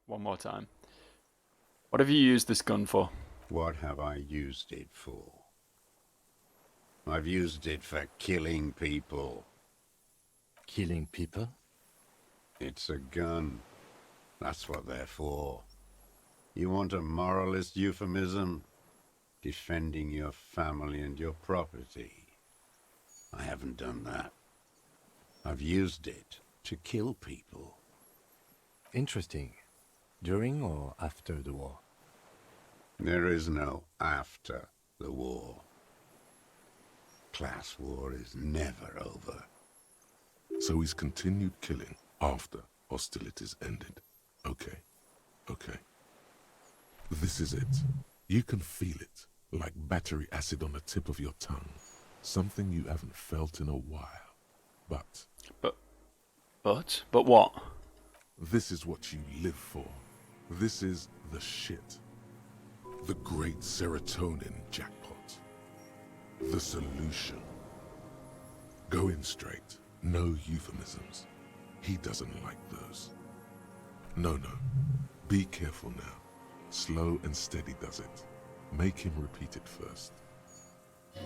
one more time. What have you used this gun for? What have I used it for? I've used it for killing people. Killing people? It's a gun. That's what they're for. You want a moralist euphemism? Defending your family and your property. I haven't done that. I've used it to kill people. Interesting. During or after the war? There is no after the war. Class war is never over. So he's continued killing after hostilities ended. Okay. This is it. You can feel it, like battery acid on the tip of your tongue. Something you haven't felt in a while. But what? this is what you live for. This is the shit. The great serotonin jackpot. The solution. Go in straight. No euphemisms. He doesn't like those. No. Be careful now. Slow and steady does it. Make him repeat it first.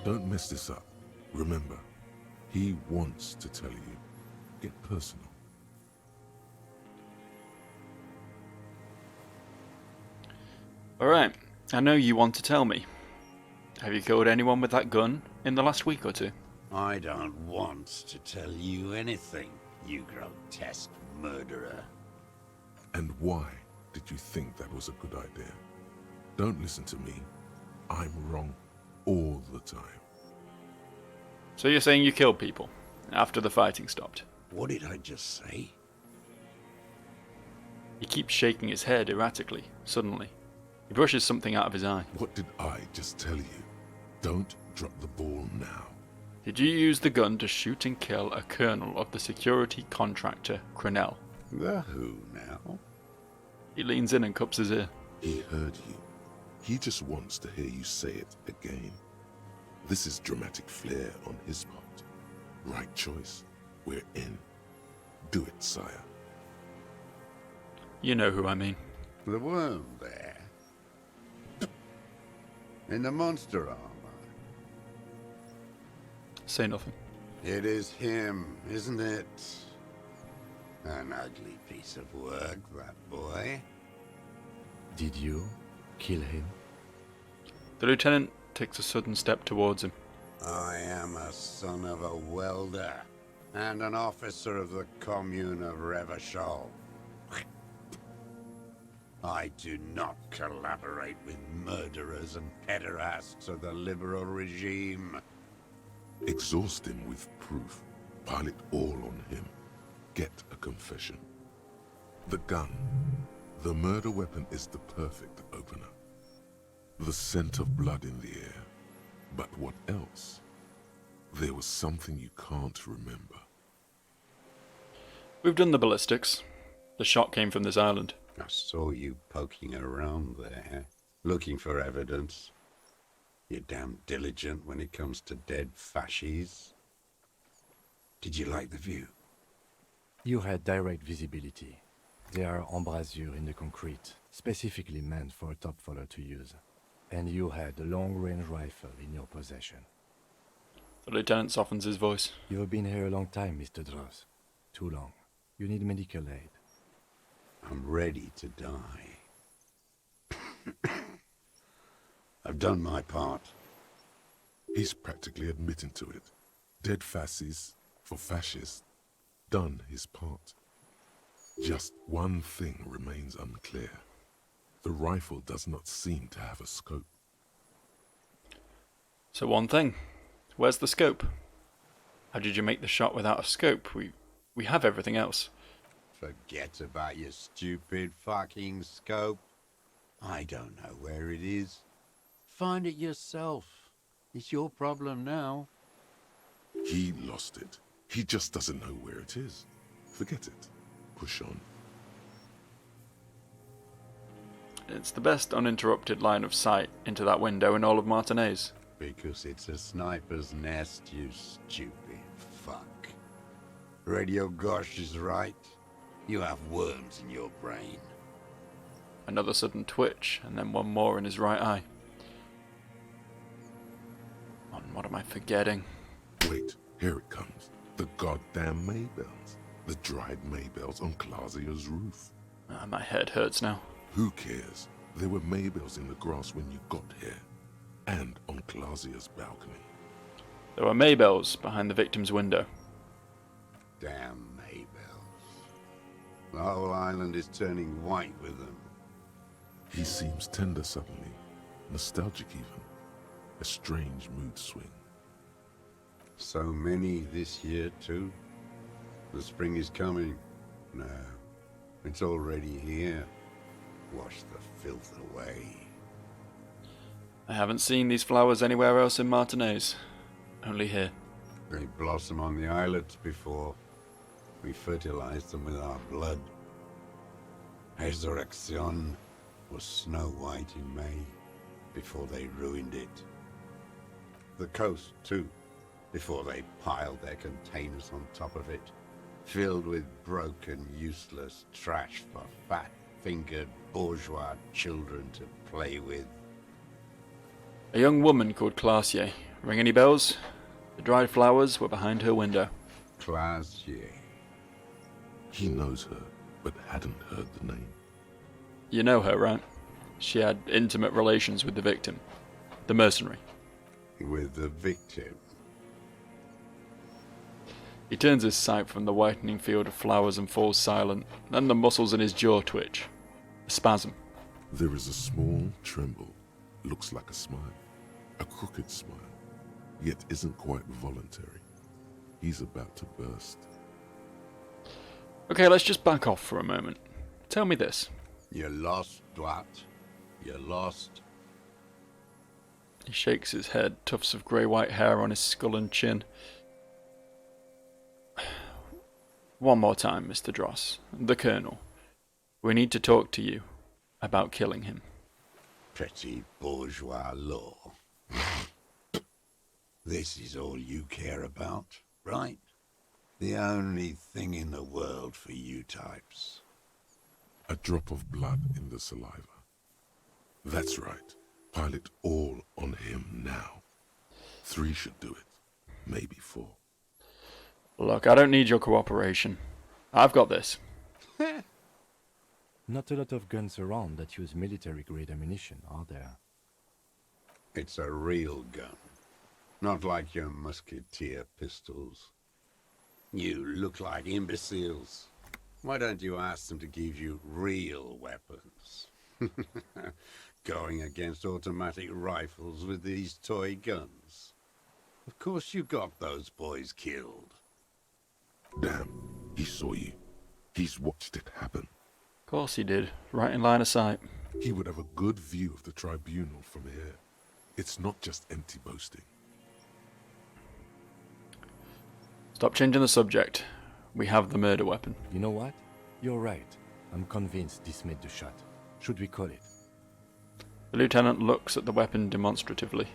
Don't mess this up. Remember, he wants to tell you. Get personal. Alright, I know you want to tell me. Have you killed anyone with that gun in the last week or two? I don't want to tell you anything, you grotesque murderer. And why did you think that was a good idea? Don't listen to me. I'm wrong all the time. So you're saying you killed people after the fighting stopped? What did I just say? He keeps shaking his head erratically, suddenly. He brushes something out of his eye. What did I just tell you? Don't drop the ball now. Did you use the gun to shoot and kill a colonel of the security contractor, Crenell? The who now? He leans in and cups his ear. He heard you. He just wants to hear you say it again. This is dramatic flair on his part. Right choice. We're in. Do it, sire. You know who I mean. The worm there. In the monster armor. Say nothing. It is him, isn't it? An ugly piece of work, that boy. Did you kill him? The lieutenant takes a sudden step towards him. I am a son of a welder and an officer of the commune of Revachol. I do not collaborate with murderers and pederasts of the liberal regime. Exhaust him with proof. Pile it all on him. Get a confession. The gun, the murder weapon, is the perfect opener. The scent of blood in the air. But what else? There was something you can't remember. We've done the ballistics. The shot came from this island. I saw you poking around there, looking for evidence. You're damn diligent when it comes to dead fascies. Did you like the view? You had direct visibility. There are embrasures in the concrete, specifically meant for a top follower to use. And you had a long-range rifle in your possession. The lieutenant softens his voice. You've been here a long time, Mr. Droz. Too long. You need medical aid. I'm ready to die. I've done my part. He's practically admitting to it. Dead fascists for fascists. Done his part. Just one thing remains unclear. The rifle does not seem to have a scope. So one thing. Where's the scope? How did you make the shot without a scope? We have everything else. Forget about your stupid fucking scope. I don't know where it is. Find it yourself. It's your problem now. He lost it. He just doesn't know where it is. Forget it. Push on. It's the best uninterrupted line of sight into that window in all of Martinez. Because it's a sniper's nest, you stupid fuck. Radio Gosh is right. You have worms in your brain. Another sudden twitch, and then one more in his right eye. What am I forgetting? Wait, here it comes. The goddamn Maybells. The dried Maybells on Clausia's roof. My head hurts now. Who cares? There were Maybells in the grass when you got here. And on Clausia's balcony. There were Maybells behind the victim's window. Damn Maybells. The whole island is turning white with them. He seems tender suddenly. Nostalgic even. A strange mood swing. So many this year, too. The spring is coming. No, it's already here. Wash the filth away. I haven't seen these flowers anywhere else in Martinez. Only here. They blossom on the islets before. We fertilize them with our blood. Resurrection was snow white in May, before they ruined it. The coast, too, before they piled their containers on top of it, filled with broken, useless trash for fat-fingered bourgeois children to play with. A young woman called Classier. Ring any bells? The dried flowers were behind her window. Classier. He knows her, but hadn't heard the name. You know her, right? She had intimate relations with the victim. The mercenary. With the victim. He turns his sight from the whitening field of flowers and falls silent. Then the muscles in his jaw twitch. A spasm. There is a small tremble. Looks like a smile. A crooked smile. Yet isn't quite voluntary. He's about to burst. Okay, let's just back off for a moment. Tell me this. You're lost, Dwat. You're lost. He shakes his head, tufts of grey-white hair on his skull and chin. One more time, Mr. Dross. The Colonel. We need to talk to you about killing him. Petty bourgeois law. This is all you care about, right? The only thing in the world for you types. A drop of blood in the saliva. That's right. Pile it all on him now. 3 should do it. Maybe 4. Look, I don't need your cooperation. I've got this. Not a lot of guns around that use military-grade ammunition, are there? It's a real gun. Not like your musketeer pistols. You look like imbeciles. Why don't you ask them to give you real weapons? Going against automatic rifles with these toy guns. Of course you got those boys killed. Damn, he saw you. He's watched it happen. Of course he did. Right in line of sight. He would have a good view of the tribunal from here. It's not just empty boasting. Stop changing the subject. We have the murder weapon. You know what? You're right. I'm convinced this made the shot. Should we call it? The lieutenant looks at the weapon demonstratively.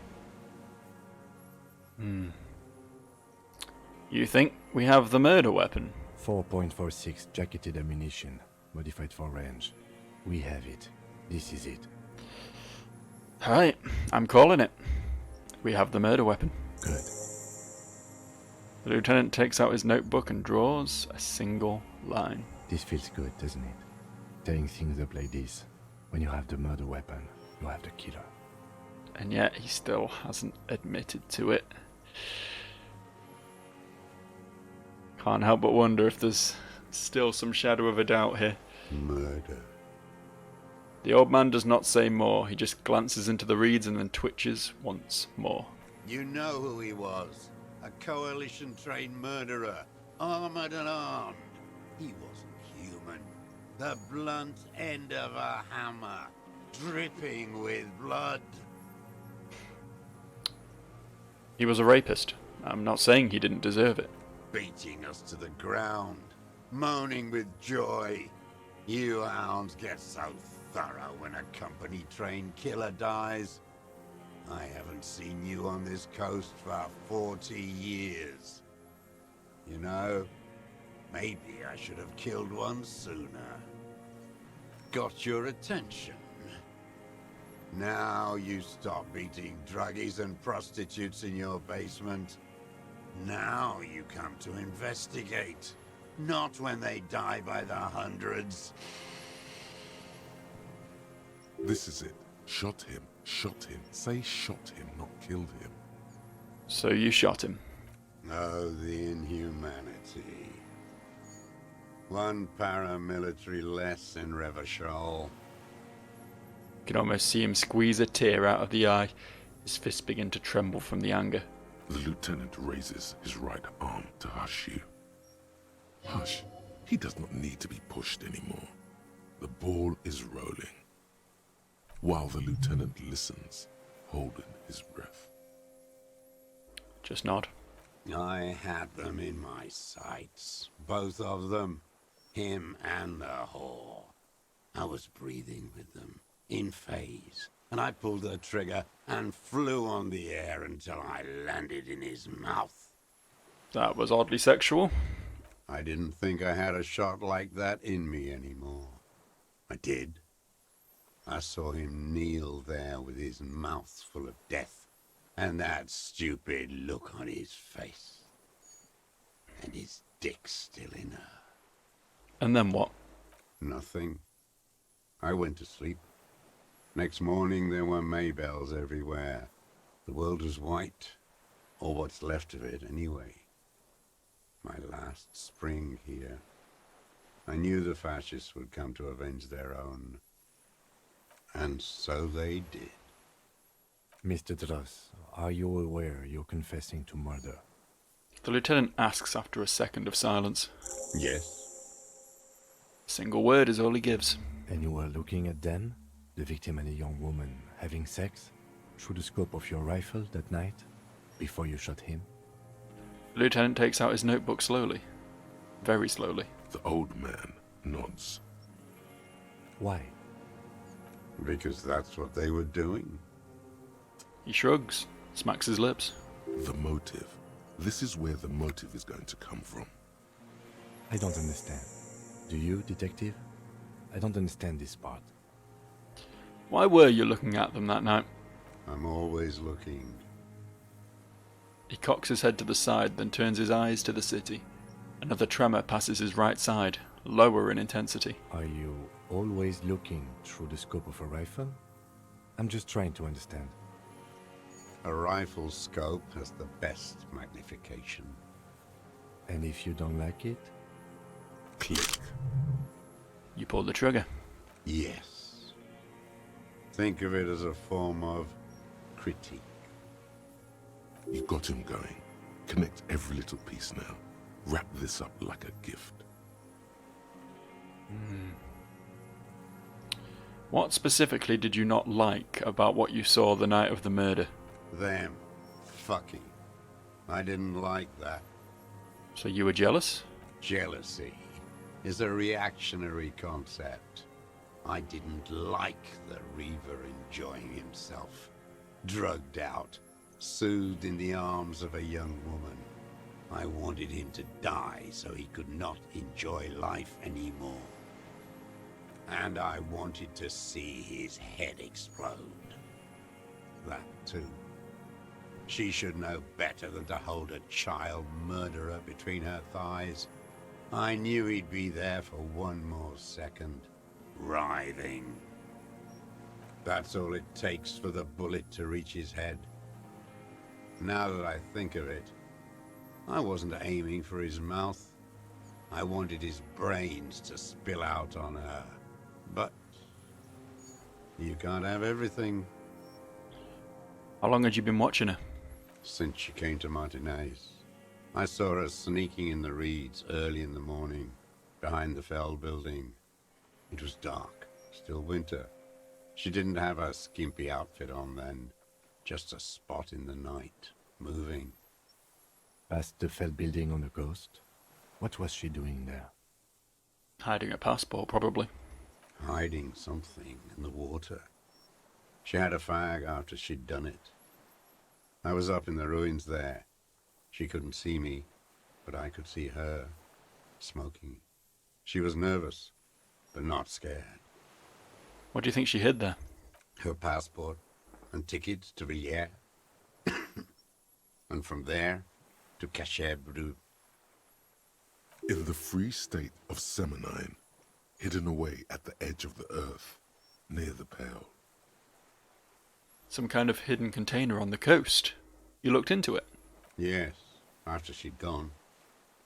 You think we have the murder weapon? 4.46 jacketed ammunition, modified for range. We have it. This is it. Alright, I'm calling it. We have the murder weapon. Good. The lieutenant takes out his notebook and draws a single line. This feels good, doesn't it? Tearing things up like this. When you have the murder weapon, you have the killer. And yet he still hasn't admitted to it. Can't help but wonder if there's still some shadow of a doubt here. Murder. The old man does not say more. He just glances into the reeds and then twitches once more. You know who he was. A coalition-trained murderer. Armored and armed. He wasn't human. The blunt end of a hammer. Dripping with blood. He was a rapist. I'm not saying he didn't deserve it. Beating us to the ground. Moaning with joy. You hounds get so thorough when a company-trained killer dies. I haven't seen you on this coast for 40 years. You know, maybe I should have killed one sooner. got your attention. Now you stop beating druggies and prostitutes in your basement. Now you come to investigate. Not when they die by the hundreds. This is it. Shot him. Shot him. Say shot him, not killed him. So you shot him. Oh, the inhumanity. One paramilitary less in Revachol. You can almost see him squeeze a tear out of the eye. His fists begin to tremble from the anger. The lieutenant raises his right arm to hush you. Hush. He does not need to be pushed anymore. The ball is rolling. While the lieutenant listens, holding his breath. Just nod. I had them in my sights. Both of them. Him and the whore. I was breathing with them, in phase. And I pulled the trigger and flew on the air until I landed in his mouth. That was oddly sexual. I didn't think I had a shot like that in me anymore. I did. I saw him kneel there with his mouth full of death, and that stupid look on his face. And his dick still in her. And then what? Nothing. I went to sleep. Next morning there were Maybells everywhere. The world was white, or what's left of it anyway. My last spring here. I knew the fascists would come to avenge their own. And so they did. Mr. Dross, are you aware you're confessing to murder? The lieutenant asks after a second of silence. Yes. A single word is all he gives. And you were looking at them, the victim and a young woman, having sex, through the scope of your rifle that night, before you shot him? The lieutenant takes out his notebook slowly. Very slowly. The old man nods. Why? Because that's what they were doing. He shrugs, smacks his lips. The motive. This is where the motive is going to come from. I don't understand. Do you, detective? I don't understand this part. Why were you looking at them that night? I'm always looking. He cocks his head to the side, then turns his eyes to the city. Another tremor passes his right side, lower in intensity. Are you always looking through the scope of a rifle? I'm just trying to understand. A rifle scope has the best magnification. And if you don't like it? Click. You pull the trigger. Yes. Think of it as a form of critique. You got him going. Connect every little piece now. Wrap this up like a gift. What specifically did you not like about what you saw the night of the murder? Them. Fucking. I didn't like that. So you were jealous? Jealousy is a reactionary concept. I didn't like the Reaver enjoying himself. Drugged out, soothed in the arms of a young woman. I wanted him to die so he could not enjoy life anymore. And I wanted to see his head explode. That too. She should know better than to hold a child murderer between her thighs. I knew he'd be there for one more second, writhing. That's all it takes for the bullet to reach his head. Now that I think of it, I wasn't aiming for his mouth. I wanted his brains to spill out on her. But you can't have everything. How long had you been watching her? Since she came to Martinez. I saw her sneaking in the reeds early in the morning, behind the Fell building. It was dark, still winter. She didn't have her skimpy outfit on then, just a spot in the night, moving. Past the Fell building on the coast? What was she doing there? Hiding a passport, probably. Hiding something in the water. She had a fag after she'd done it. I was up in the ruins there. She couldn't see me, but I could see her, smoking. She was nervous, but not scared. What do you think she hid there? Her passport and tickets to Villiers. And from there to Cachet-Bru. In the free state of Semonine, hidden away at the edge of the earth, near the Pale. Some kind of hidden container on the coast. You looked into it? Yes, after she'd gone.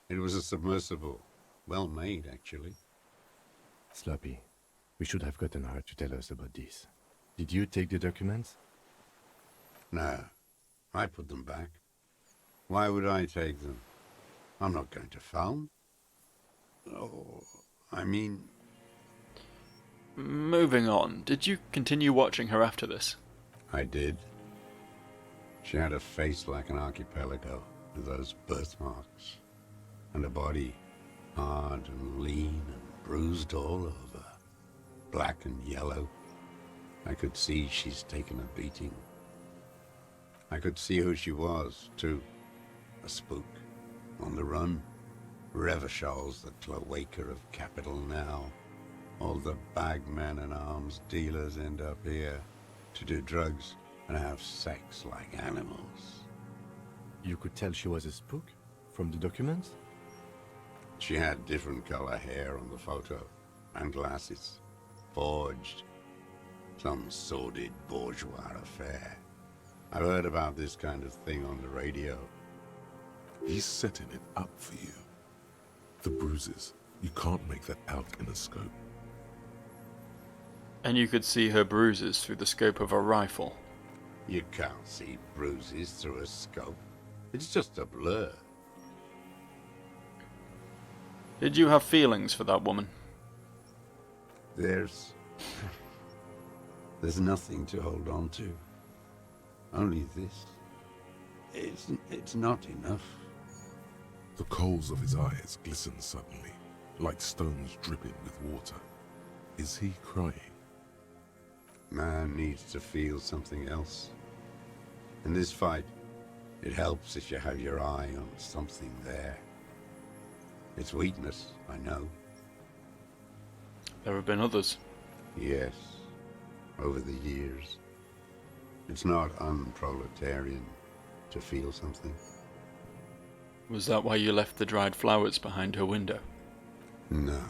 It was a submersible. Well made, actually. Sloppy, we should have gotten her to tell us about this. Did you take the documents? No, I put them back. Why would I take them? I'm not going to phone. Oh, I mean... Moving on, did you continue watching her after this? I did. She had a face like an archipelago, with those birthmarks, and a body hard and lean and bruised all over, black and yellow. I could see she's taken a beating. I could see who she was, too. A spook, on the run. Revachol's the cloaca of capital now. All the bagmen and arms dealers end up here to do drugs and have sex like animals. You could tell she was a spook from the documents? She had different color hair on the photo, and glasses. Forged. Some sordid bourgeois affair. I've heard about this kind of thing on the radio. He's setting it up for you. The bruises, you can't make that out in a scope. And you could see her bruises through the scope of a rifle. You can't see bruises through a scope. It's just a blur. Did you have feelings for that woman? There's nothing to hold on to. Only this. It's not enough. The coals of his eyes glisten suddenly, like stones dripping with water. Is he crying? Man needs to feel something else. In this fight, it helps if you have your eye on something there. It's weakness, I know. There have been others. Yes, over the years. It's not unproletarian to feel something. Was that why you left the dried flowers behind her window? No.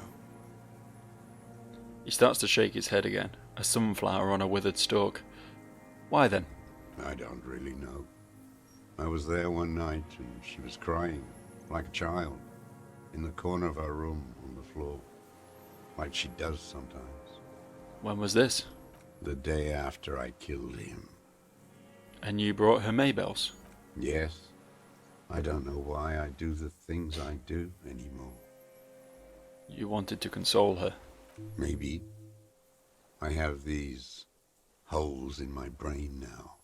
He starts to shake his head again, a sunflower on a withered stalk. Why then? I don't really know. I was there one night and she was crying, like a child, in the corner of our room on the floor, like she does sometimes. When was this? The day after I killed him. And you brought her Maybells? Yes. I don't know why I do the things I do anymore. You wanted to console her. Maybe. I have these holes in my brain now.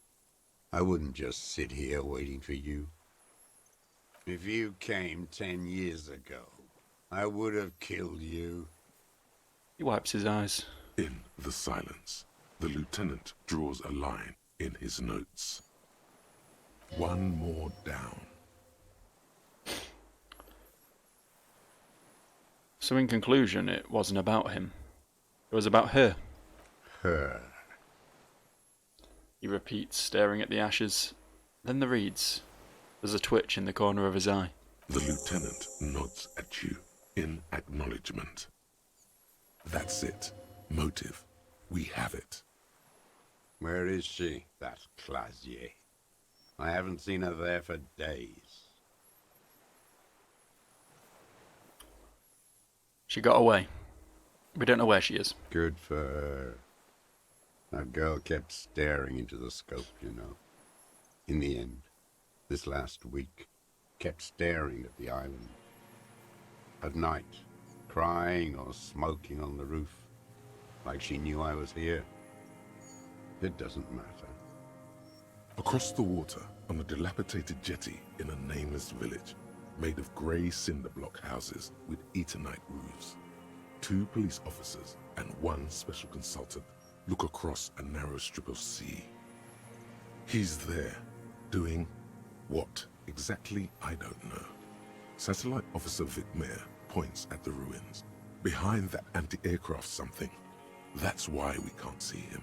I wouldn't just sit here waiting for you. If you came 10 years ago, I would have killed you. He wipes his eyes. In the silence, the lieutenant draws a line in his notes. One more down. So in conclusion, it wasn't about him. It was about her. Her. He repeats, staring at the ashes. Then the reeds. There's a twitch in the corner of his eye. The lieutenant nods at you in acknowledgement. That's it. Motive. We have it. Where is she, that Clasier? I haven't seen her there for days. She got away. We don't know where she is. Good for her. That girl kept staring into the scope, you know. In the end, this last week, kept staring at the island. At night, crying or smoking on the roof, like she knew I was here. It doesn't matter. Across the water, on a dilapidated jetty in a nameless village, made of grey cinder block houses with Eternite roofs, 2 police officers and 1 special consultant look across a narrow strip of sea. He's there, doing what exactly, I don't know. Satellite Officer Vic Mayer points at the ruins. Behind that anti-aircraft something, That's why we can't see him.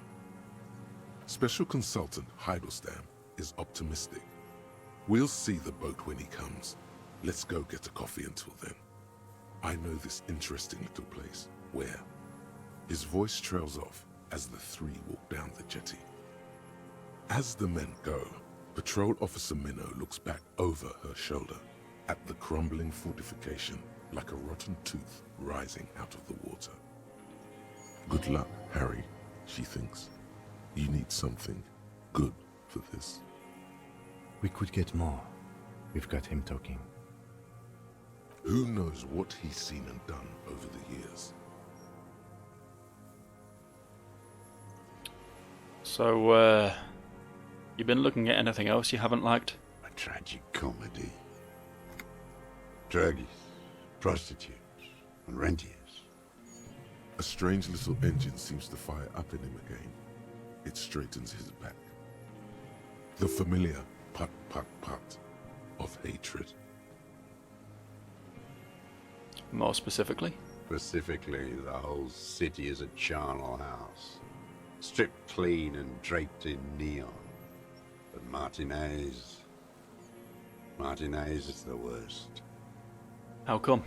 Special Consultant Heidelstein is optimistic. We'll see the boat when he comes. Let's go get a coffee until then. I know this interesting little place. Where? His voice trails off as the three walk down the jetty. As the men go, Patrol Officer Minnow looks back over her shoulder at the crumbling fortification like a rotten tooth rising out of the water. Good luck, Harry, she thinks. You need something good for this. We could get more. We've got him talking. Who knows what he's seen and done over the years? So, you been looking at anything else you haven't liked? A tragic comedy. Druggies, prostitutes, and rentiers. A strange little engine seems to fire up in him again. It straightens his back. The familiar put, put, put of hatred. More specifically? Specifically, the whole city is a charnel house. Stripped clean and draped in neon. But Martinez is the worst. How come?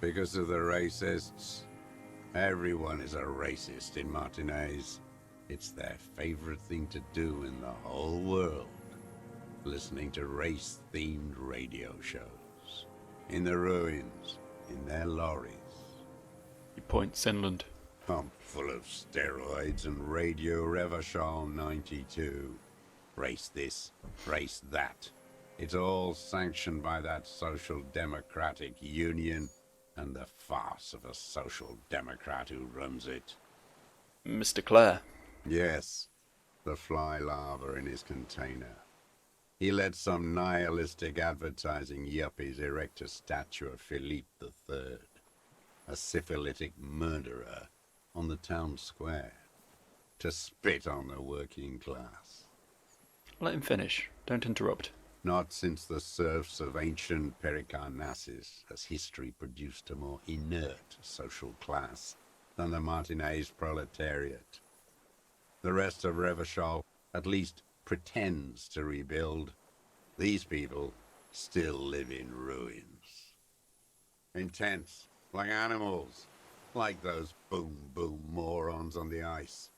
Because of the racists. Everyone is a racist in Martinez. It's their favorite thing to do in the whole world. Listening to race-themed radio shows. In the ruins, in their lorries. You point Sinland. Pumped full of steroids and Radio Revachol 92. Race this, race that. It's all sanctioned by that Social Democratic Union and the farce of a Social Democrat who runs it. Mr. Clare. Yes, the fly larva in his container. He let some nihilistic advertising yuppies erect a statue of Philippe III, a syphilitic murderer, on the town square, to spit on the working class. Let him finish. Don't interrupt. Not since the serfs of ancient Pericarnassus has history produced a more inert social class than the Martinez proletariat. The rest of Revachol at least pretends to rebuild. These people still live in ruins. In tents, like animals, like those boom-boom morons on the ice.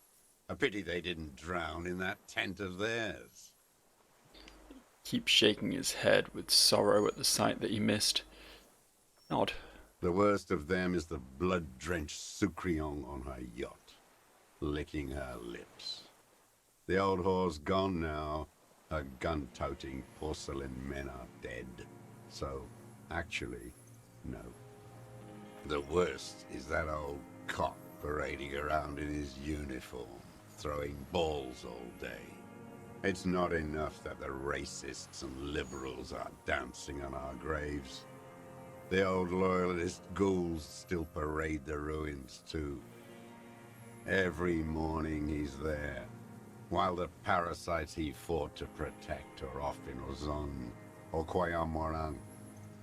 A pity they didn't drown in that tent of theirs. Keeps shaking his head with sorrow at the sight that he missed. Odd. The worst of them is the blood-drenched Sucrion on her yacht, licking her lips. The old whore's gone now. Her gun-toting porcelain men are dead. So, actually, no. The worst is that old cop parading around in his uniform, throwing balls all day. It's not enough that the racists and liberals are dancing on our graves. The old loyalist ghouls still parade the ruins too. Every morning he's there, while the parasites he fought to protect are off in Ozon, or Quayamorang,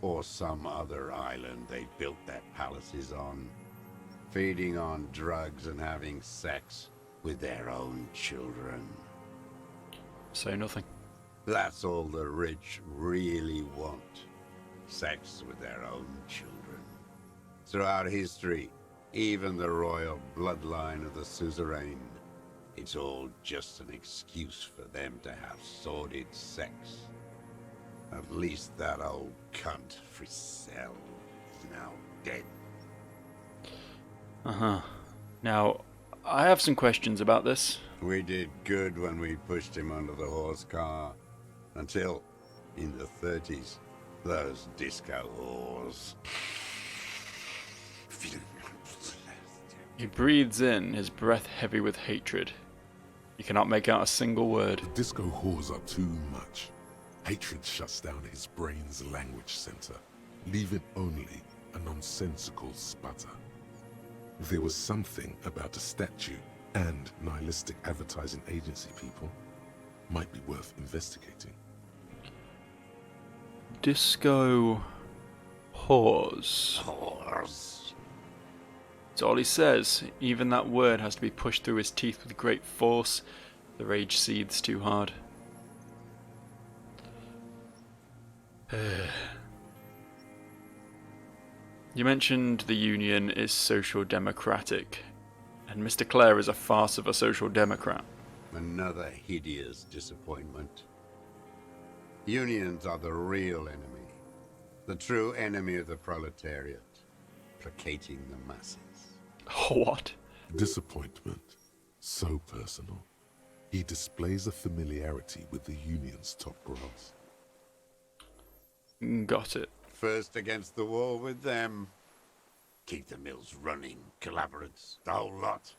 or some other island they built their palaces on, feeding on drugs and having sex with their own children. Say nothing. That's all the rich really want. Sex with their own children. Throughout history, even the royal bloodline of the suzerain, it's all just an excuse for them to have sordid sex. At least that old cunt Frisell is now dead. Uh-huh. Now, I have some questions about this. We did good when we pushed him under the horse car. Until, in the 30s, those disco whores. He breathes in, his breath heavy with hatred. He cannot make out a single word. The disco whores are too much. Hatred shuts down his brain's language center, leaving only a nonsensical sputter. There was something about a statue and nihilistic advertising agency people might be worth investigating. Disco whores. Whores. It's all he says. Even that word has to be pushed through his teeth with great force. The rage seethes too hard. You mentioned the Union is social democratic, and Mr. Clare is a farce of a social democrat. Another hideous disappointment. Unions are the real enemy. The true enemy of the proletariat. Placating the masses. What? Disappointment. So personal. He displays a familiarity with the Union's top brass. Got it. First against the wall with them. Keep the mills running, collaborates, the whole lot.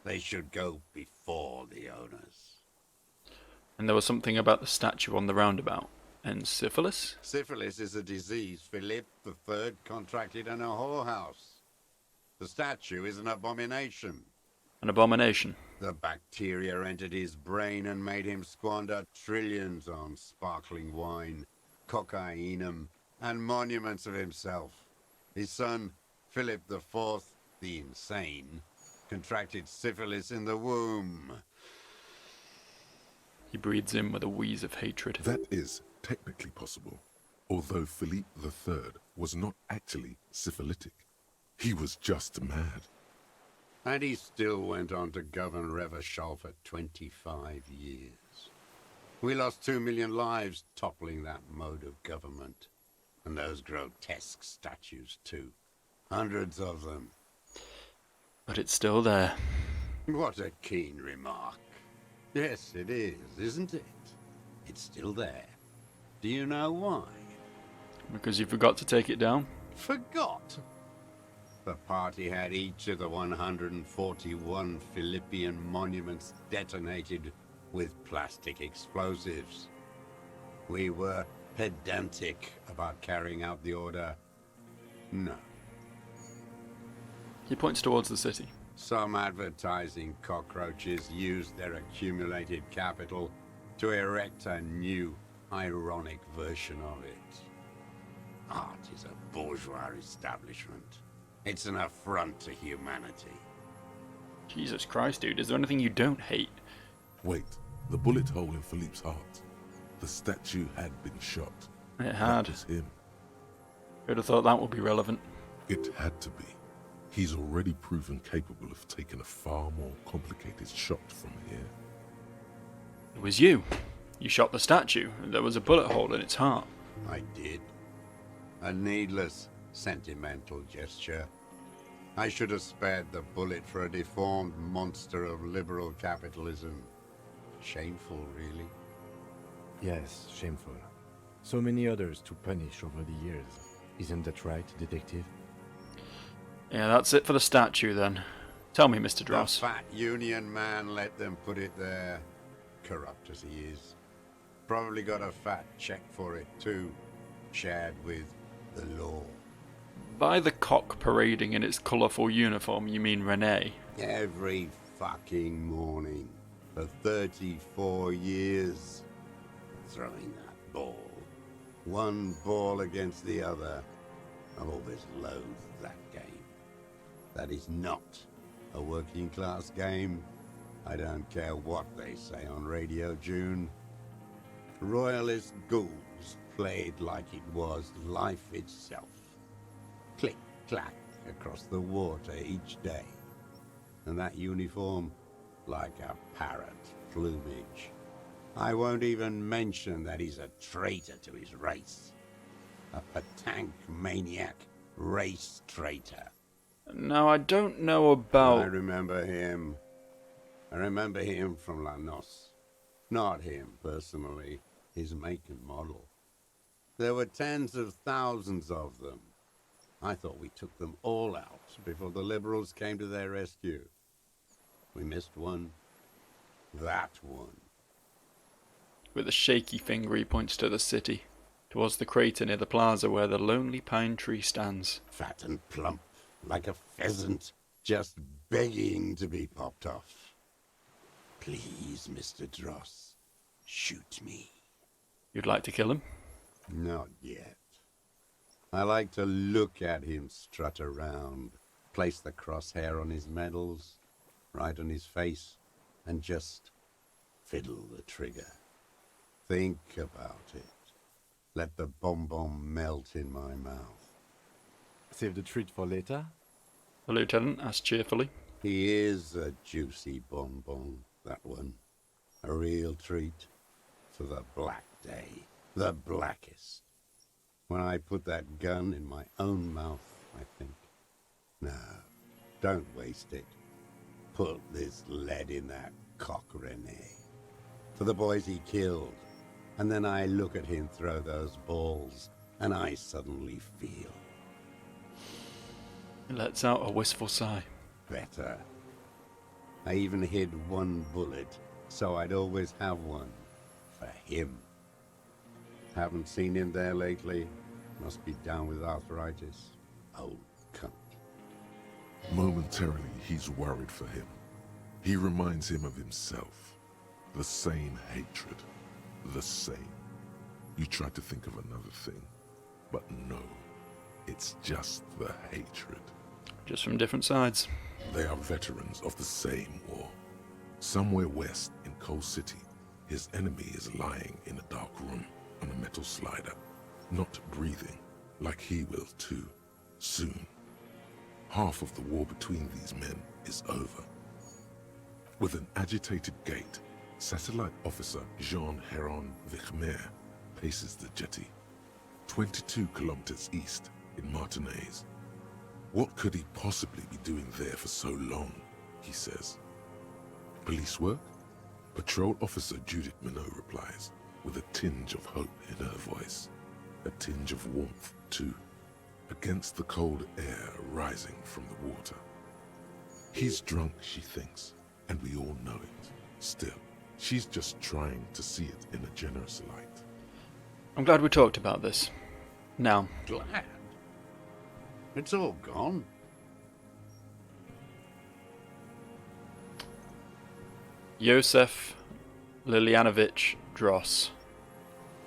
They should go before the owners. And there was something about the statue on the roundabout. And syphilis? Syphilis is a disease Philip III contracted in a whorehouse. The statue is an abomination. An abomination. The bacteria entered his brain and made him squander trillions on sparkling wine, cocainum, and monuments of himself. His son, Philip IV, the insane, contracted syphilis in the womb. He breathes in with a wheeze of hatred. That is technically possible, although Philippe III was not actually syphilitic. He was just mad. And he still went on to govern Revachol for 25 years. We lost 2 million lives toppling that mode of government. And those grotesque statues too. Hundreds of them. But it's still there. What a keen remark. Yes, it is, isn't it? It's still there. Do you know why? Because you forgot to take it down? Forgot? The party had each of the 141 Philippian monuments detonated with plastic explosives. We were pedantic about carrying out the order. No. He points towards the city. Some advertising cockroaches used their accumulated capital to erect a new, ironic version of it. Art is a bourgeois establishment. It's an affront to humanity. Jesus Christ, dude, is there anything you don't hate? Wait, the bullet hole in Philippe's heart. The statue had been shot. It That had. was him. Who'd have thought that would be relevant? It had to be. He's already proven capable of taking a far more complicated shot from here. It was you. You shot the statue, and there was a bullet hole in its heart. I did. A needless, sentimental gesture. I should have spared the bullet for a deformed monster of liberal capitalism. Shameful, really. Yes, shameful. So many others to punish over the years. Isn't that right, detective? Yeah, that's it for the statue then. Tell me, Mr. The Dross. fat union man let them put it there. Corrupt as he is. Probably got a fat check for it too. Shared with the law. By the cock parading in its colourful uniform, you mean Renee? Every fucking morning. For 34 years. Throwing that ball. One ball against the other. I've always loathed that game. That is not a working class game. I don't care what they say on Radio June. Royalist ghouls played like it was life itself. Click, clack across the water each day. And that uniform, like a parrot plumage. I won't even mention that he's a traitor to his race. A petanque maniac race traitor. Now, I don't know I about... remember him. I remember him from La Noce. Not him, personally. His make and model. There were tens of thousands of them. I thought we took them all out before the liberals came to their rescue. We missed one. That one. With a shaky finger he points to the city, towards the crater near the plaza where the lonely pine tree stands. Fat and plump, like a pheasant, just begging to be popped off. Please, Mr. Dross, shoot me. You'd like to kill him? Not yet. I like to look at him strut around, Place the crosshair on his medals, right on his face, and just fiddle the trigger. Think about it. Let the bomb melt in my mouth. Save the treat for later? The lieutenant asked cheerfully. He is a juicy bonbon, that one. A real treat for the black day, the blackest. When I put that gun in my own mouth, I think, no, don't waste it. Put this lead in that cock, Rene. For the boys he killed. And then I look at him throw those balls, and I suddenly feel He lets out a wistful sigh. better. I even hid one bullet, so I'd always have one. For him. Haven't seen him there lately. Must be down with arthritis. Old cunt. Momentarily, he's worried for him. He reminds him of himself. The same hatred. The same. You try to think of another thing, but no. It's just the hatred. Just from different sides. They are veterans of the same war. Somewhere west in Coal City, his enemy is lying in a dark room on a metal slider, not breathing, like he will too, soon. Half of the war between these men is over. With an agitated gait, Satellite Officer Jean Heron Vichmer paces the jetty, 22 kilometers east in Martinez. What could he possibly be doing there for so long, he says. Police work? Patrol Officer Judith Minot replies, with a tinge of hope in her voice. A tinge of warmth, too, against the cold air rising from the water. He's drunk, she thinks, and we all know it. Still, she's just trying to see it in a generous light. I'm glad we talked about this. Now, Glad? It's all gone. Josef Lilianovich Dross,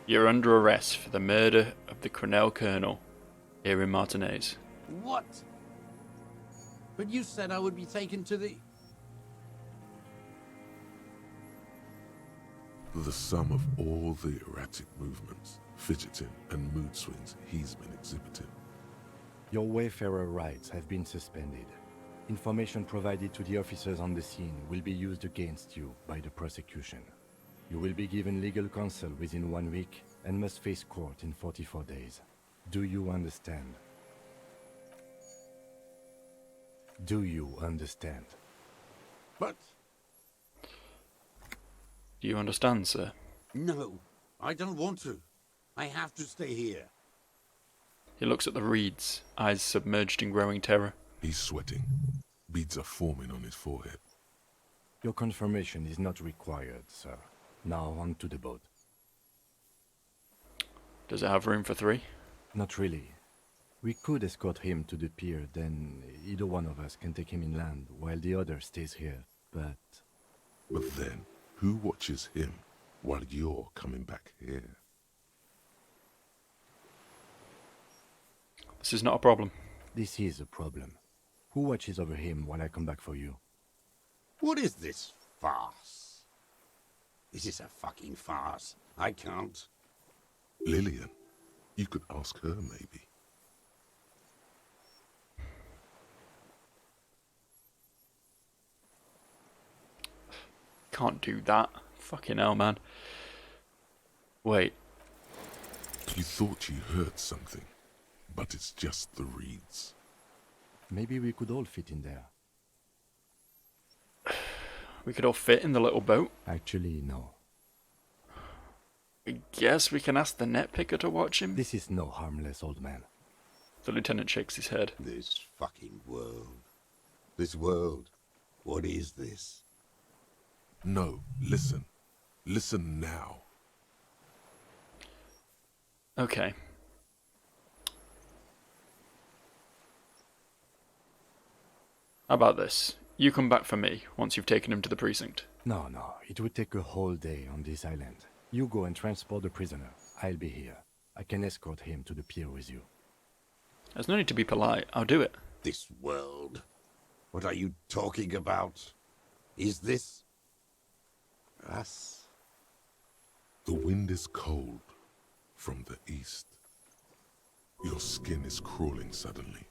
you're under arrest for the murder of the Cornell Colonel here in Martinez. What? But you said I would be taken to the... The sum of all the erratic movements, fidgeting, and mood swings he's been exhibiting. Your Wayfarer rights have been suspended. Information provided to the officers on the scene will be used against you by the prosecution. You will be given legal counsel within 1 week and must face court in 44 days. Do you understand? Do you understand? But... Do you understand, sir? No, I don't want to. I have to stay here. He looks at the reeds, eyes submerged in growing terror. He's sweating. Beads are forming on his forehead. Your confirmation is not required, sir. Now on to the boat. Does it have room for 3? Not really. We could escort him to the pier, then either one of us can take him inland while the other stays here, but... But then, who watches him while you're coming back here? This is not a problem. This is a problem. Who watches over him while I come back for you? What is this farce? This is a fucking farce. I can't. Lillian. You could ask her, maybe. Can't do that. Fucking hell, man. Wait. You thought you heard something, but it's just the reeds. Maybe we could all fit in there. We could all fit in the little boat. Actually, no. I guess we can ask the net picker to watch him. This is no harmless old man. The lieutenant shakes his head. This fucking world. This world. What is this? No, listen. Listen now. Okay. How about this? You come back for me once you've taken him to the precinct. No, it would take a whole day on this island. You go and transport the prisoner. I'll be here. I can escort him to the pier with you. There's no need to be polite. I'll do it. This world? What are you talking about? Is this... us? The wind is cold from the east. Your skin is crawling suddenly.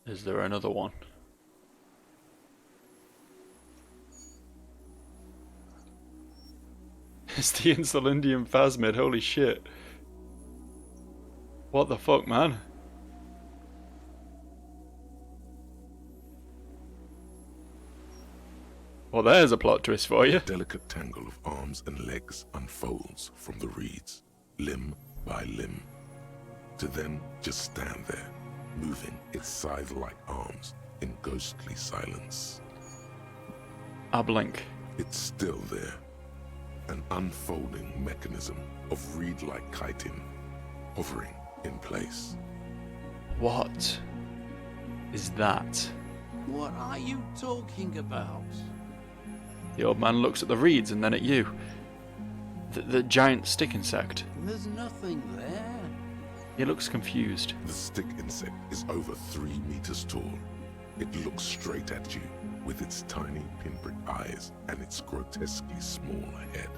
Is there another one? It's the Insulindium phasmid, holy shit. What the fuck, man? Well, there's a plot twist for you. A delicate tangle of arms and legs unfolds from the reeds, limb by limb, to then just stand there, moving its scythe-like arms in ghostly silence. I blink. It's still there, an unfolding mechanism of reed-like chitin, hovering in place. What is that? What are you talking about? The old man looks at the reeds and then at you. The giant stick insect. There's nothing there. He looks confused. The stick insect is over 3 meters tall. It looks straight at you with its tiny pinprick eyes and its grotesquely small head.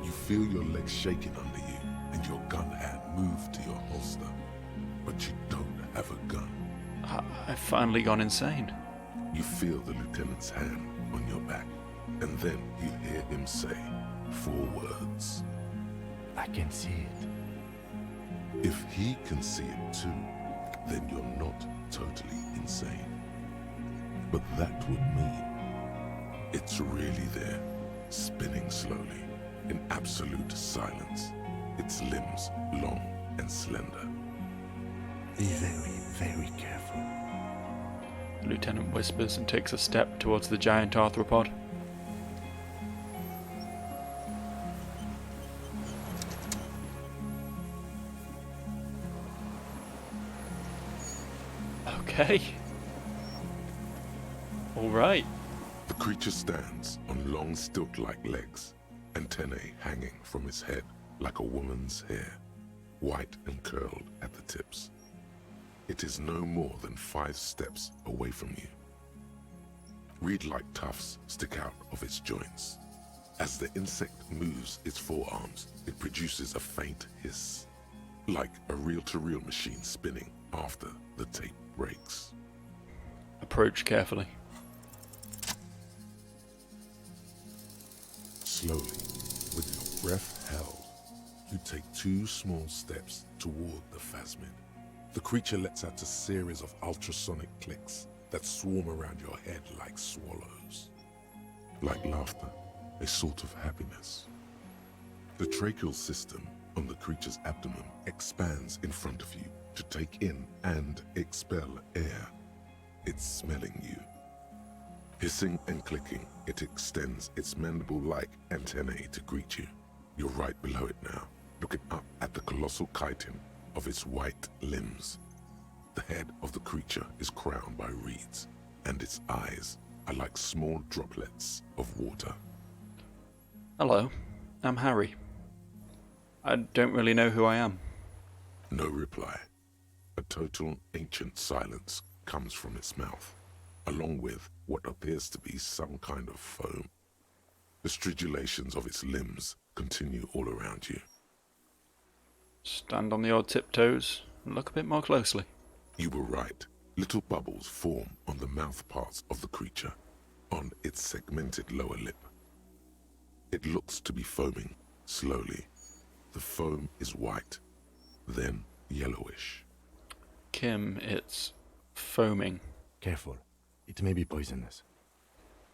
You feel your legs shaking under you and your gun hand move to your holster, but you don't have a gun. I've finally gone insane. You feel the lieutenant's hand on your back, and then you hear him say 4 words. I can see it. If he can see it too, then you're not totally insane. But that would mean it's really there, spinning slowly, in absolute silence, its limbs long and slender. Be very, very careful. The lieutenant whispers and takes a step towards the giant arthropod. Okay. Alright. The creature stands on long stilt-like legs, antennae hanging from its head like a woman's hair, white and curled at the tips. It is no more than 5 steps away from you. Reed-like tufts stick out of its joints. As the insect moves its forearms, it produces a faint hiss, like a reel-to-reel machine spinning after the tape breaks. Approach carefully. Slowly, with your breath held, you take 2 small steps toward the phasmid. The creature lets out a series of ultrasonic clicks that swarm around your head like swallows. Like laughter, a sort of happiness. The tracheal system on the creature's abdomen expands in front of you to take in and expel air. It's smelling you. Hissing and clicking, it extends its mandible-like antennae to greet you. You're right below it now, looking up at the colossal chitin of its white limbs. The head of the creature is crowned by reeds, and its eyes are like small droplets of water. Hello, I'm Harry. I don't really know who I am. No reply. A total ancient silence comes from its mouth, along with what appears to be some kind of foam. The stridulations of its limbs continue all around you. Stand on the odd tiptoes and look a bit more closely. You were right. Little bubbles form on the mouth parts of the creature, on its segmented lower lip. It looks to be foaming, slowly. The foam is white, then yellowish. Kim, it's foaming. Careful. It may be poisonous.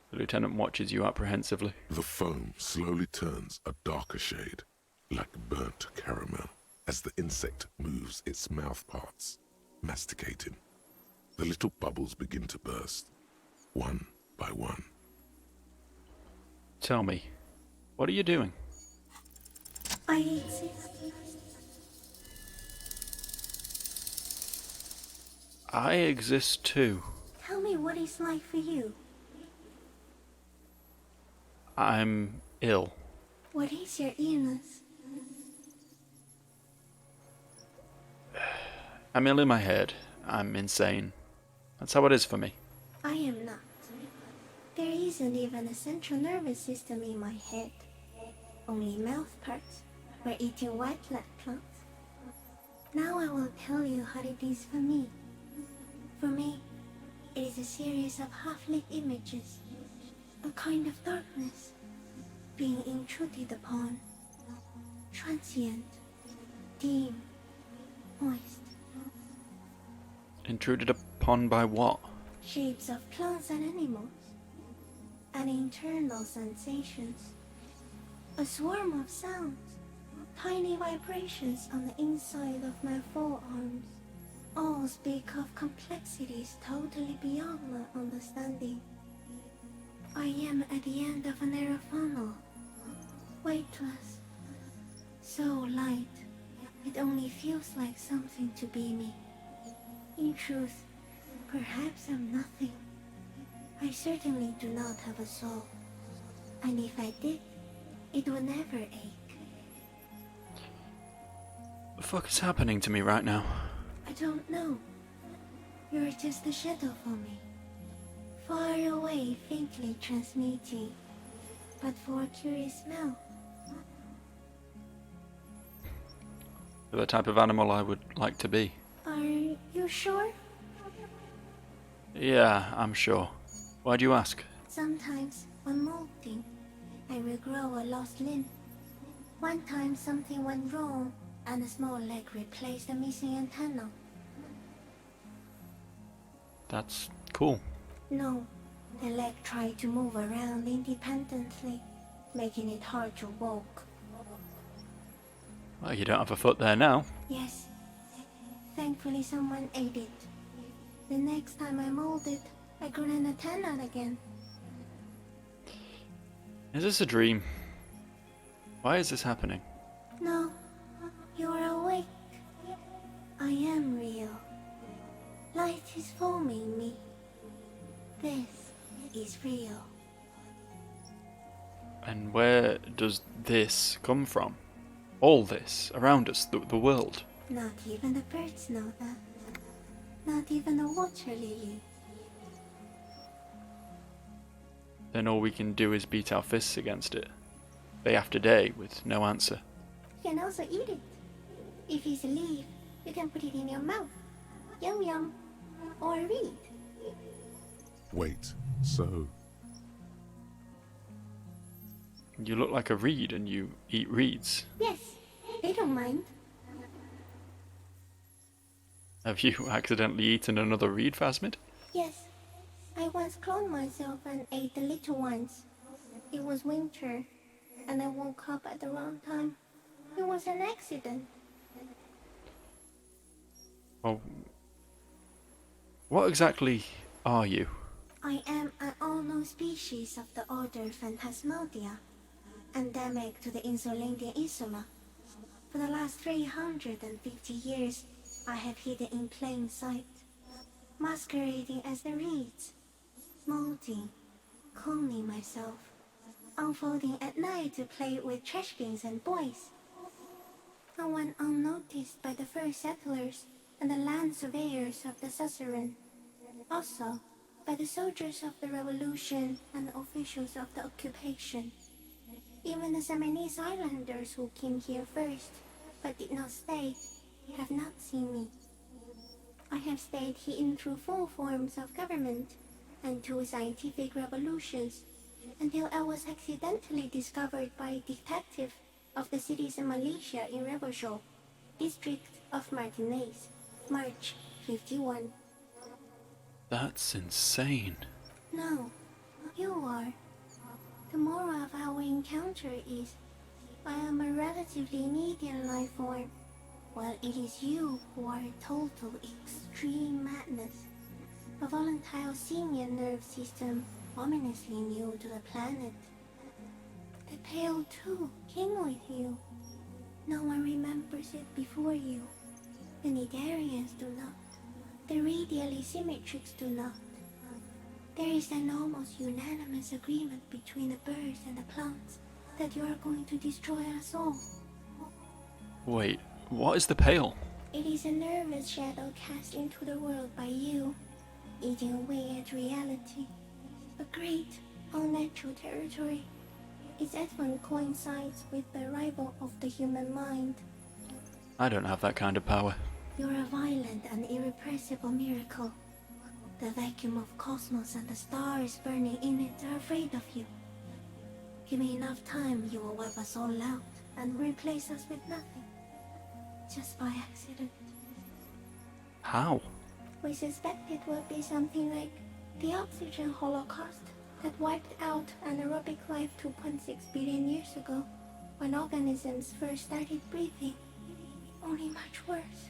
The lieutenant watches you apprehensively. The foam slowly turns a darker shade, like burnt caramel, as the insect moves its mouth parts, masticating. The little bubbles begin to burst, one by one. Tell me, what are you doing? I exist. I exist too. Tell me what it's like for you. I'm ill. What is your illness? I'm ill in my head. I'm insane. That's how it is for me. I am not. There isn't even a central nervous system in my head. Only mouth parts. We're eating white blood plants. Now I will tell you how it is for me. For me, it is a series of half-lit images. A kind of darkness. Being intruded upon. Transient. Dim. Moist. Intruded upon by what? Shapes of plants and animals. And internal sensations. A swarm of sounds. Tiny vibrations on the inside of my forearms. All speak of complexities totally beyond my understanding. I am at the end of a narrow funnel. Weightless. So light, it only feels like something to be me. In truth, perhaps I'm nothing. I certainly do not have a soul. And if I did, it would never ache. The fuck is happening to me right now? I don't know. You're just a shadow for me. Far away, faintly transmitting. But for a curious smell. You're the type of animal I would like to be. Are you sure? Yeah, I'm sure. Why do you ask? Sometimes, when molting, I will grow a lost limb. One time something went wrong, and a small leg replaced a missing antenna. That's cool. No, the leg tried to move around independently, making it hard to walk. Well, you don't have a foot there now. Yes, thankfully someone ate it. The next time I molded, I grew an antenna again. Is this a dream? Why is this happening? No, you're awake. I am real. Light is forming me. This is real. And where does this come from? All this around us, the world. Not even the birds know that. Not even the water lily. Then all we can do is beat our fists against it, day after day, with no answer. You can also eat it. If it's a leaf, you can put it in your mouth. Yum yum. Or read. Wait, so You look like a reed and you eat reeds. Yes, they don't mind. Have you accidentally eaten another reed, Phasmid? Yes, I once cloned myself and ate the little ones. It was winter, and I woke up at the wrong time. It was an accident. Well, what exactly are you? I am an unknown species of the order Phantasmodia, endemic to the Insulandian Insula. For the last 350 years, I have hidden in plain sight, masquerading as the reeds, molding, cloning myself, unfolding at night to play with trash bins and boys. I went unnoticed by the first settlers and the land surveyors of the suzerain, also by the soldiers of the revolution and the officials of the occupation. Even the Seminese islanders who came here first, but did not stay, have not seen me. I have stayed hidden through 4 forms of government and 2 scientific revolutions, until I was accidentally discovered by a detective of the citizen militia in Reverchot, district of Martinez, March 51. That's insane. No, you are. The moral of our encounter is, I am a relatively medium life form, while it is you who are a total extreme madness. A volatile senior nerve system ominously new to the planet. The Pale too came with you. No one remembers it before you. The Nidarians do not. The radially symmetrics do not. There is an almost unanimous agreement between the birds and the plants that you are going to destroy us all. Wait, what is the Pale? It is a nervous shadow cast into the world by you, eating away at reality. A great, unnatural territory. Its advent coincides with the arrival of the human mind. I don't have that kind of power. You're a violent and irrepressible miracle. The vacuum of cosmos and the stars burning in it are afraid of you. Give me enough time, you will wipe us all out and replace us with nothing. Just by accident. How? We suspect it will be something like the oxygen holocaust that wiped out anaerobic life 2.6 billion years ago, when organisms first started breathing. Only much worse.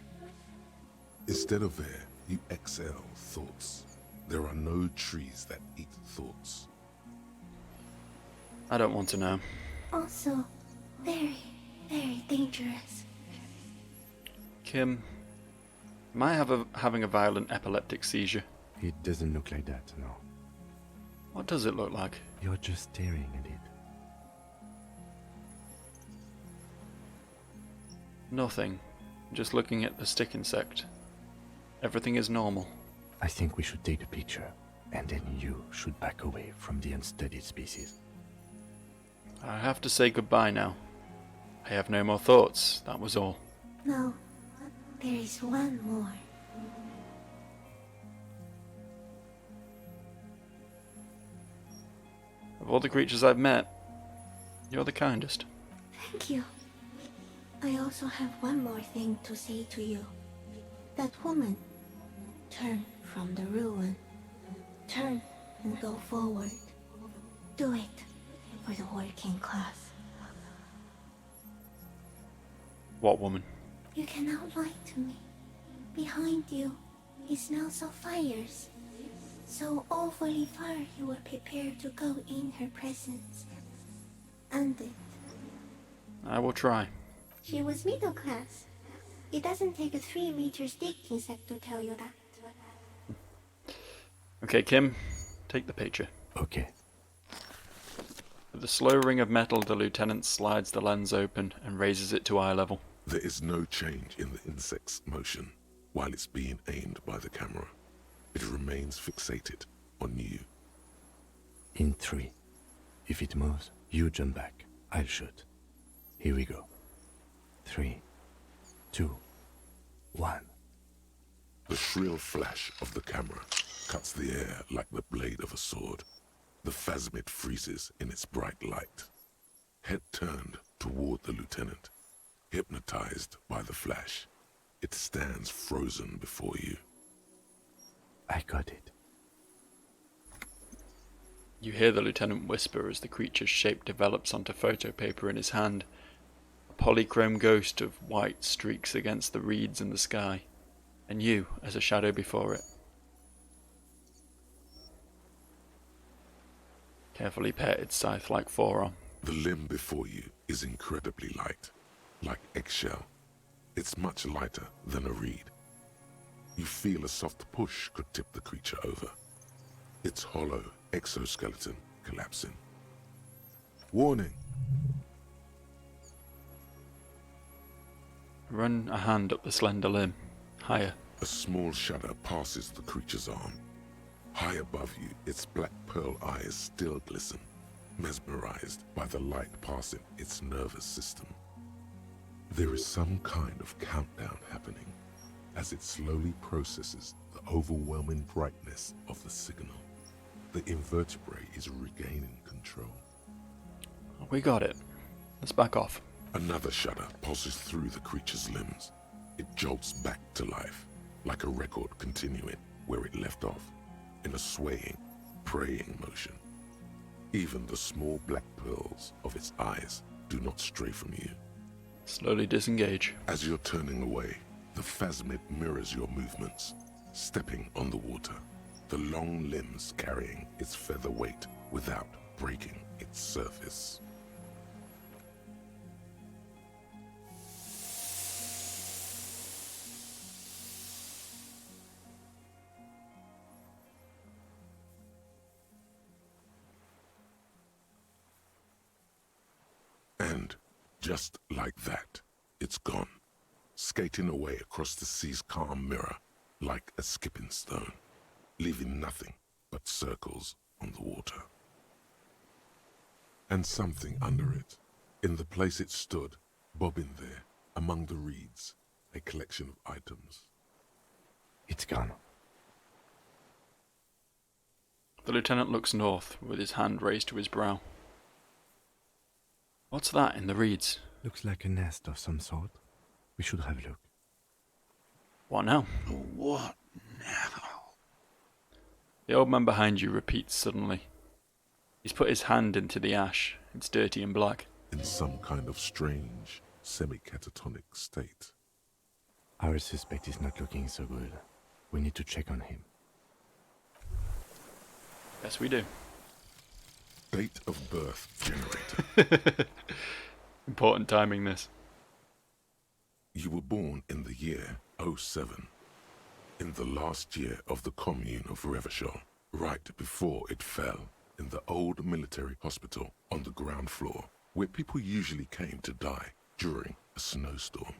Instead of air, you exhale thoughts. There are no trees that eat thoughts. I don't want to know. Also, very, very dangerous. Kim, am I having a violent epileptic seizure? It doesn't look like that, no. What does it look like? You're just staring at it. Nothing. Just looking at the stick insect. Everything is normal. I think we should take a picture, and then you should back away from the unstudied species. I have to say goodbye now. I have no more thoughts, that was all. No, there is one more. Of all the creatures I've met, you're the kindest. Thank you. I also have one more thing to say to you. That woman, turn from the ruin. Turn and go forward. Do it for the working class. What woman? You cannot lie to me. Behind you, it smells of fires. So awfully far you were prepared to go in her presence. And it. I will try. She was middle class. It doesn't take a 3-meter stick insect to tell you that. Okay, Kim, take the picture. Okay. With a slow ring of metal, the lieutenant slides the lens open and raises it to eye level. There is no change in the insect's motion while it's being aimed by the camera. It remains fixated on you. In 3. If it moves, you jump back. I'll shoot. Here we go. 3, 2, 1. The shrill flash of the camera cuts the air like the blade of a sword. The phasmid freezes in its bright light. Head turned toward the lieutenant, hypnotized by the flash. It stands frozen before you. I got it. You hear the lieutenant whisper as the creature's shape develops onto photo paper in his hand. A polychrome ghost of white streaks against the reeds in the sky, and you as a shadow before it. Carefully pat its scythe-like forearm. The limb before you is incredibly light, like eggshell. It's much lighter than a reed. You feel a soft push could tip the creature over. Its hollow exoskeleton collapsing. Warning! Run a hand up the slender limb, higher. A small shudder passes the creature's arm. High above you, its black pearl eyes still glisten, mesmerized by the light passing its nervous system. There is some kind of countdown happening as it slowly processes the overwhelming brightness of the signal. The invertebrate is regaining control. We got it. Let's back off. Another shudder pulses through the creature's limbs. It jolts back to life, like a record continuing where it left off, in a swaying, praying motion. Even the small black pearls of its eyes do not stray from you. Slowly disengage. As you're turning away, the phasmid mirrors your movements, stepping on the water, the long limbs carrying its feather weight without breaking its surface. And just like that, it's gone. skating away across the sea's calm mirror like a skipping stone, leaving nothing but circles on the water. And something under it, in the place it stood, bobbing there, among the reeds, a collection of items. It's gone. The lieutenant looks north, with his hand raised to his brow. What's that in the reeds? Looks like a nest of some sort. We should have a look. What now? What now? The old man behind you repeats suddenly. He's put his hand into the ash. It's dirty and black. In some kind of strange, semi-catatonic state. Our suspect is not looking so good. We need to check on him. Yes, we do. Date of birth generator. Important timing, this. You were born in the year 07, in the last year of the commune of Revachol, right before it fell, in the old military hospital on the ground floor, where people usually came to die during a snowstorm.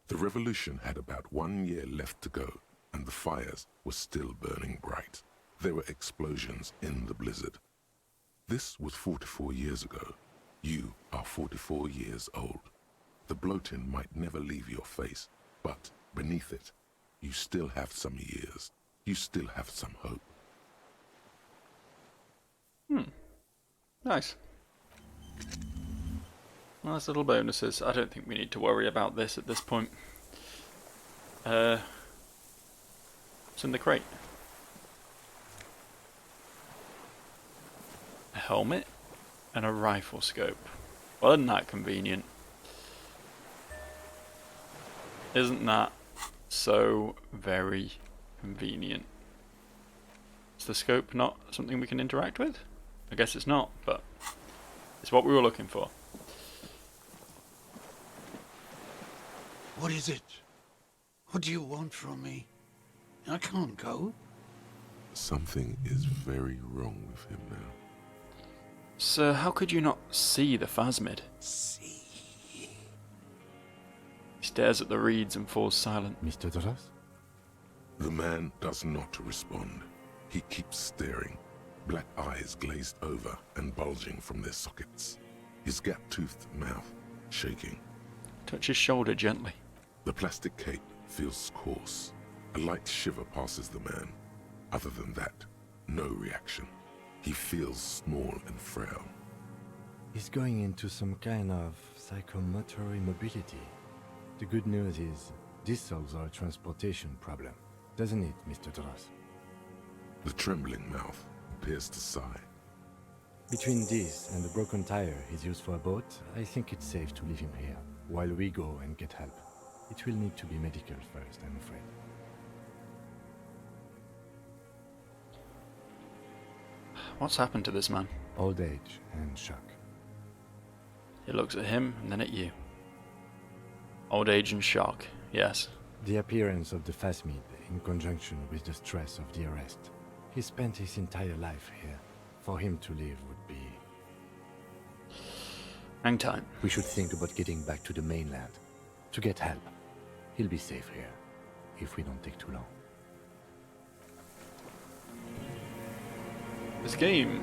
The revolution had about 1 year left to go, and the fires were still burning bright. There were explosions in the blizzard. This was 44 years ago. You are 44 years old. The bloating might never leave your face, but beneath it, you still have some years. You still have some hope. Nice. Nice little bonuses. I don't think we need to worry about this at this point. What's in the crate? A helmet and a rifle scope. Well, isn't that convenient? Isn't that so very convenient? Is the scope not something we can interact with? I guess it's not, but it's what we were looking for. What is it? What do you want from me? I can't go. Something is very wrong with him now. Sir, how could you not see the phasmid? See. He stares at the reeds and falls silent. Mr. Doras? The man does not respond. He keeps staring, black eyes glazed over and bulging from their sockets, his gap-toothed mouth shaking. Touch his shoulder gently. The plastic cape feels coarse. A light shiver passes the man. Other than that, no reaction. He feels small and frail. He's going into some kind of psychomotor immobility. The good news is, this solves our transportation problem. Doesn't it, Mr. Doras? The trembling mouth appears to sigh. Between this and the broken tire he's used for a boat, I think it's safe to leave him here, while we go and get help. It will need to be medical first, I'm afraid. What's happened to this man? Old age and shock. He looks at him and then at you. Old age and shock, yes. The appearance of the phasmid, in conjunction with the stress of the arrest. He spent his entire life here. For him to leave would be... Hang time. We should think about getting back to the mainland. To get help. He'll be safe here, if we don't take too long. This game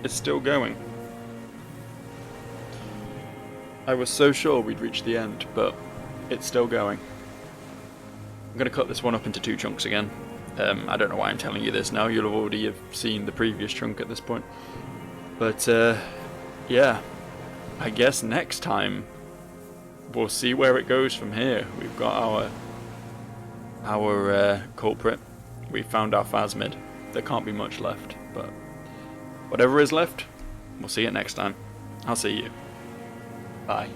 is still going. I was so sure we'd reach the end, but it's still going. I'm going to cut this one up into 2 chunks again. I don't know why I'm telling you this now. You'll have already have seen the previous chunk at this point. But, yeah. I guess next time we'll see where it goes from here. We've got our culprit. We've found our phasmid. There can't be much left, but whatever is left, we'll see it next time. I'll see you. Bye.